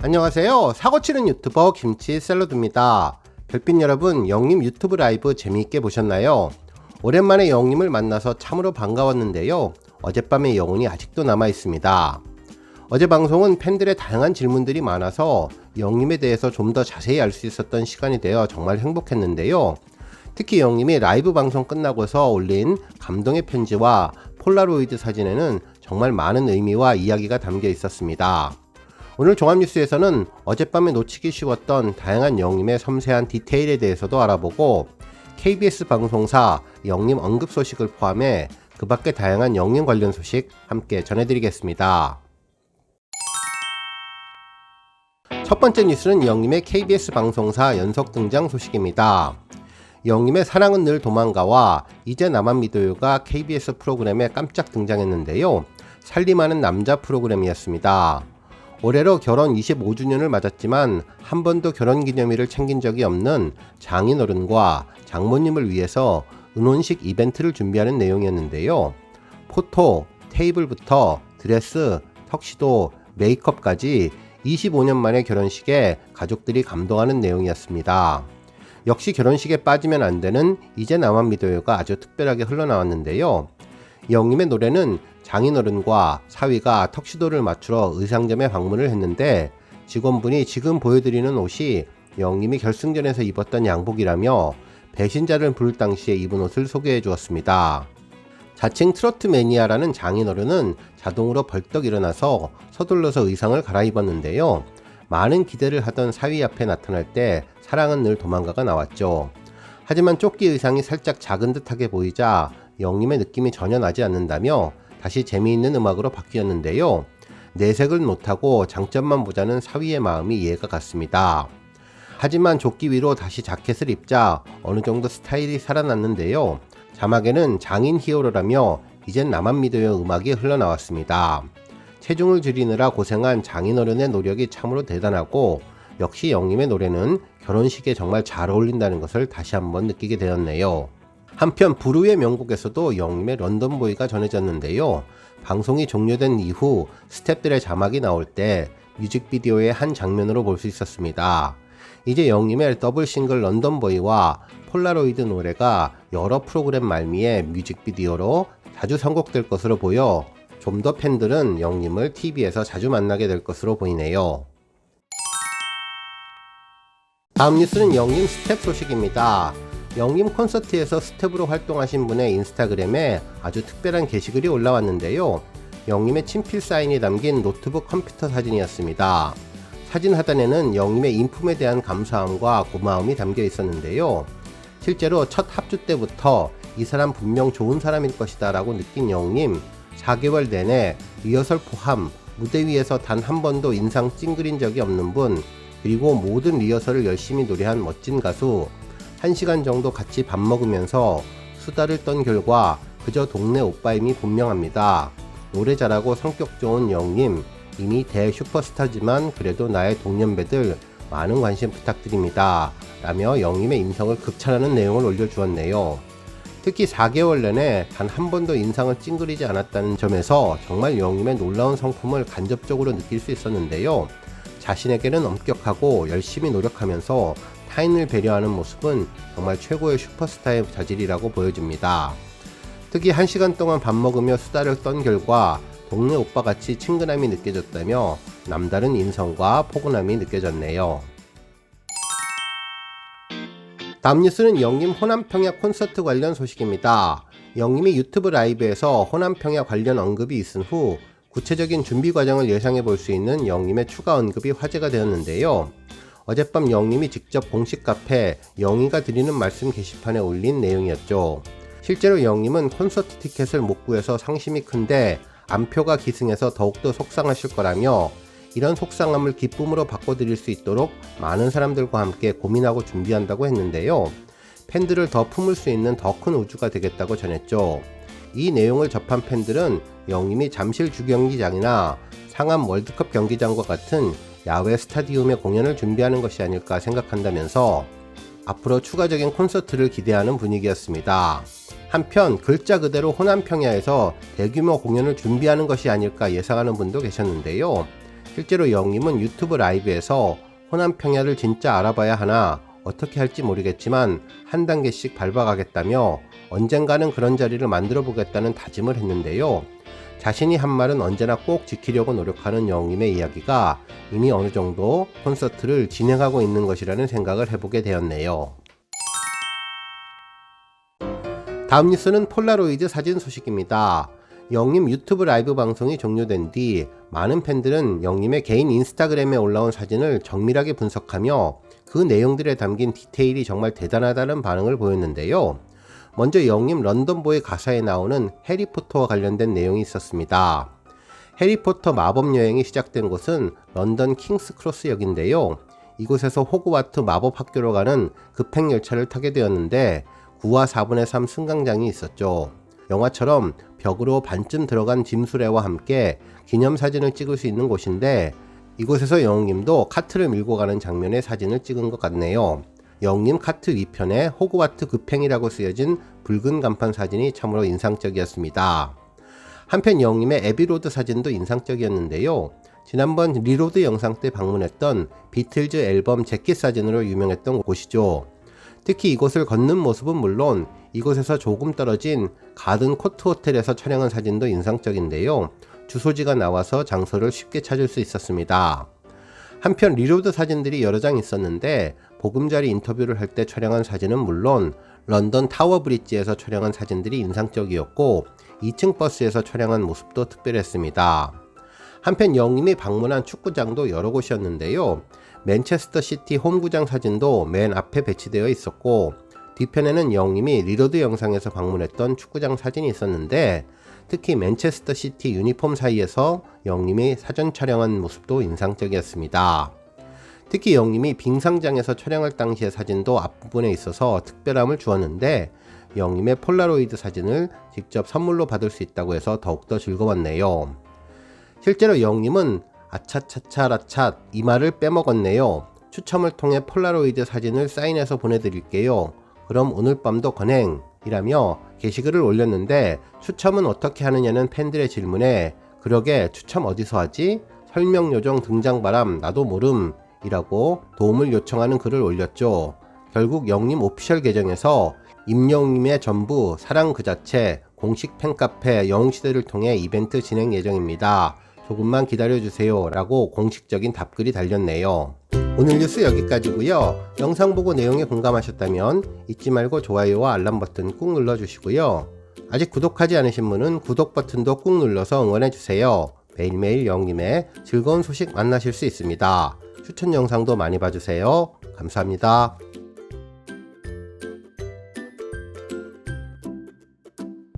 안녕하세요. 사고치는 유튜버 김치샐러드입니다. 별빛 여러분, 영님 유튜브 라이브 재미있게 보셨나요? 오랜만에 영님을 만나서 참으로 반가웠는데요. 어젯밤의 여운이 아직도 남아있습니다. 어제 방송은 팬들의 다양한 질문들이 많아서 영님에 대해서 좀 더 자세히 알 수 있었던 시간이 되어 정말 행복했는데요. 특히 영님이 라이브 방송 끝나고서 올린 감동의 편지와 폴라로이드 사진에는 정말 많은 의미와 이야기가 담겨 있었습니다. 오늘 종합뉴스에서는 어젯밤에 놓치기 쉬웠던 다양한 영님의 섬세한 디테일에 대해서도 알아보고 KBS 방송사 영님 언급 소식을 포함해 그 밖의 다양한 영님 관련 소식 함께 전해드리겠습니다. 첫 번째 뉴스는 영님의 KBS 방송사 연속 등장 소식입니다. 영님의 사랑은 늘 도망가와 이제 나만 믿어요가 KBS 프로그램에 깜짝 등장했는데요. 살림하는 남자 프로그램이었습니다. 올해로 결혼 25주년을 맞았지만 한 번도 결혼기념일을 챙긴 적이 없는 장인어른과 장모님을 위해서 은혼식 이벤트를 준비하는 내용이었는데요. 포토, 테이블부터 드레스, 턱시도, 메이크업까지 25년 만의 결혼식에 가족들이 감동하는 내용이었습니다. 역시 결혼식에 빠지면 안 되는 이제 나만 믿어요가 아주 특별하게 흘러나왔는데요. 영님의 노래는 장인어른과 사위가 턱시도를 맞추러 의상점에 방문을 했는데 직원분이 지금 보여드리는 옷이 영님이 결승전에서 입었던 양복이라며 배신자를 부를 당시에 입은 옷을 소개해 주었습니다. 자칭 트로트 매니아라는 장인어른은 자동으로 벌떡 일어나서 서둘러서 의상을 갈아입었는데요. 많은 기대를 하던 사위 앞에 나타날 때 사랑은 늘 도망가가 나왔죠. 하지만 조끼 의상이 살짝 작은 듯하게 보이자 영님의 느낌이 전혀 나지 않는다며 다시 재미있는 음악으로 바뀌었는데요. 내색을 못하고 장점만 보자는 사위의 마음이 이해가 갔습니다. 하지만 조끼 위로 다시 자켓을 입자 어느 정도 스타일이 살아났는데요. 자막에는 장인 히어로라며 이젠 나만 믿어요 음악이 흘러나왔습니다. 체중을 줄이느라 고생한 장인어른의 노력이 참으로 대단하고 역시 영님의 노래는 결혼식에 정말 잘 어울린다는 것을 다시 한번 느끼게 되었네요. 한편 부르의 명곡에서도 영님의 런던보이가 전해졌는데요. 방송이 종료된 이후 스태프들의 자막이 나올 때 뮤직비디오의 한 장면으로 볼 수 있었습니다. 이제 영님의 더블 싱글 런던보이와 폴라로이드 노래가 여러 프로그램 말미에 뮤직비디오로 자주 선곡될 것으로 보여 좀 더 팬들은 영님을 TV에서 자주 만나게 될 것으로 보이네요. 다음 뉴스는 영님 스텝 소식입니다. 영님 콘서트에서 스텝으로 활동하신 분의 인스타그램에 아주 특별한 게시글이 올라왔는데요. 영님의 친필 사인이 담긴 노트북 컴퓨터 사진이었습니다. 사진 하단에는 영님의 인품에 대한 감사함과 고마움이 담겨 있었는데요. 실제로 첫 합주 때부터 이 사람 분명 좋은 사람일 것이다 라고 느낀 영님, 4개월 내내 리허설 포함 무대 위에서 단 한 번도 인상 찡그린 적이 없는 분, 그리고 모든 리허설을 열심히 노래한 멋진 가수, 1시간 정도 같이 밥 먹으면서 수다를 떤 결과 그저 동네 오빠임이 분명합니다. 노래 잘하고 성격 좋은 영님, 이미 대슈퍼스타지만 그래도 나의 동년배들 많은 관심 부탁드립니다. 라며 영님의 인성을 극찬하는 내용을 올려주었네요. 특히 4개월 내내 단 한 번도 인상을 찡그리지 않았다는 점에서 정말 영님의 놀라운 성품을 간접적으로 느낄 수 있었는데요. 자신에게는 엄격하고 열심히 노력하면서 타인을 배려하는 모습은 정말 최고의 슈퍼스타의 자질이라고 보여집니다. 특히 1시간 동안 밥 먹으며 수다를 떤 결과 동네 오빠같이 친근함이 느껴졌다며 남다른 인성과 포근함이 느껴졌네요. 다음 뉴스는 영님 호남평야 콘서트 관련 소식입니다. 영님이 유튜브 라이브에서 호남평야 관련 언급이 있은 후 구체적인 준비 과정을 예상해 볼 수 있는 영님의 추가 언급이 화제가 되었는데요. 어젯밤 영님이 직접 공식 카페 영희가 드리는 말씀 게시판에 올린 내용이었죠. 실제로 영님은 콘서트 티켓을 못 구해서 상심이 큰데 안표가 기승해서 더욱더 속상하실 거라며 이런 속상함을 기쁨으로 바꿔드릴 수 있도록 많은 사람들과 함께 고민하고 준비한다고 했는데요. 팬들을 더 품을 수 있는 더 큰 우주가 되겠다고 전했죠. 이 내용을 접한 팬들은 영님이 잠실 주경기장이나 상암 월드컵 경기장과 같은 야외 스타디움에 공연을 준비하는 것이 아닐까 생각한다면서 앞으로 추가적인 콘서트를 기대하는 분위기였습니다. 한편 글자 그대로 호남평야에서 대규모 공연을 준비하는 것이 아닐까 예상하는 분도 계셨는데요. 실제로 영님은 유튜브 라이브에서 호남 평야를 진짜 알아봐야 하나 어떻게 할지 모르겠지만 한 단계씩 밟아가겠다며 언젠가는 그런 자리를 만들어 보겠다는 다짐을 했는데요. 자신이 한 말은 언제나 꼭 지키려고 노력하는 영님의 이야기가 이미 어느 정도 콘서트를 진행하고 있는 것이라는 생각을 해보게 되었네요. 다음 뉴스는 폴라로이드 사진 소식입니다. 영님 유튜브 라이브 방송이 종료된 뒤 많은 팬들은 영님의 개인 인스타그램에 올라온 사진을 정밀하게 분석하며 그 내용들에 담긴 디테일이 정말 대단하다는 반응을 보였는데요. 먼저 영님 런던보의 가사에 나오는 해리포터와 관련된 내용이 있었습니다. 해리포터 마법 여행이 시작된 곳은 런던 킹스크로스역인데요. 이곳에서 호그와트 마법학교로 가는 급행열차를 타게 되었는데 9와 4분의 3 승강장이 있었죠. 영화처럼 벽으로 반쯤 들어간 짐수레와 함께 기념사진을 찍을 수 있는 곳인데 이곳에서 영웅님도 카트를 밀고 가는 장면의 사진을 찍은 것 같네요. 영웅님 카트 위편에 호그와트 급행이라고 쓰여진 붉은 간판 사진이 참으로 인상적이었습니다. 한편 영웅님의 에비로드 사진도 인상적이었는데요. 지난번 리로드 영상 때 방문했던 비틀즈 앨범 재킷 사진으로 유명했던 곳이죠. 특히 이곳을 걷는 모습은 물론 이곳에서 조금 떨어진 가든 코트 호텔에서 촬영한 사진도 인상적인데요. 주소지가 나와서 장소를 쉽게 찾을 수 있었습니다. 한편 리로드 사진들이 여러 장 있었는데 보금자리 인터뷰를 할 때 촬영한 사진은 물론 런던 타워 브릿지에서 촬영한 사진들이 인상적이었고 2층 버스에서 촬영한 모습도 특별했습니다. 한편 영님이 방문한 축구장도 여러 곳이었는데요. 맨체스터 시티 홈구장 사진도 맨 앞에 배치되어 있었고 뒤편에는 영님이 리로드 영상에서 방문했던 축구장 사진이 있었는데 특히 맨체스터 시티 유니폼 사이에서 영님이 사전 촬영한 모습도 인상적이었습니다. 특히 영님이 빙상장에서 촬영할 당시의 사진도 앞부분에 있어서 특별함을 주었는데 영님의 폴라로이드 사진을 직접 선물로 받을 수 있다고 해서 더욱더 즐거웠네요. 실제로 영님은 아차차차라차 이 말을 빼먹었네요. 추첨을 통해 폴라로이드 사진을 사인해서 보내드릴게요. 그럼 오늘 밤도 건행 이라며 게시글을 올렸는데 추첨은 어떻게 하느냐는 팬들의 질문에 그러게 추첨 어디서 하지? 설명 요정 등장바람 나도 모름 이라고 도움을 요청하는 글을 올렸죠. 결국 영님 오피셜 계정에서 임영님의 전부 사랑 그 자체 공식 팬카페 영웅시대를 통해 이벤트 진행 예정입니다. 조금만 기다려주세요 라고 공식적인 답글이 달렸네요. 오늘 뉴스 여기까지고요. 영상 보고 내용에 공감하셨다면 잊지 말고 좋아요와 알람 버튼 꾹 눌러주시고요. 아직 구독하지 않으신 분은 구독 버튼도 꾹 눌러서 응원해주세요. 매일매일 영님의 즐거운 소식 만나실 수 있습니다. 추천 영상도 많이 봐주세요. 감사합니다.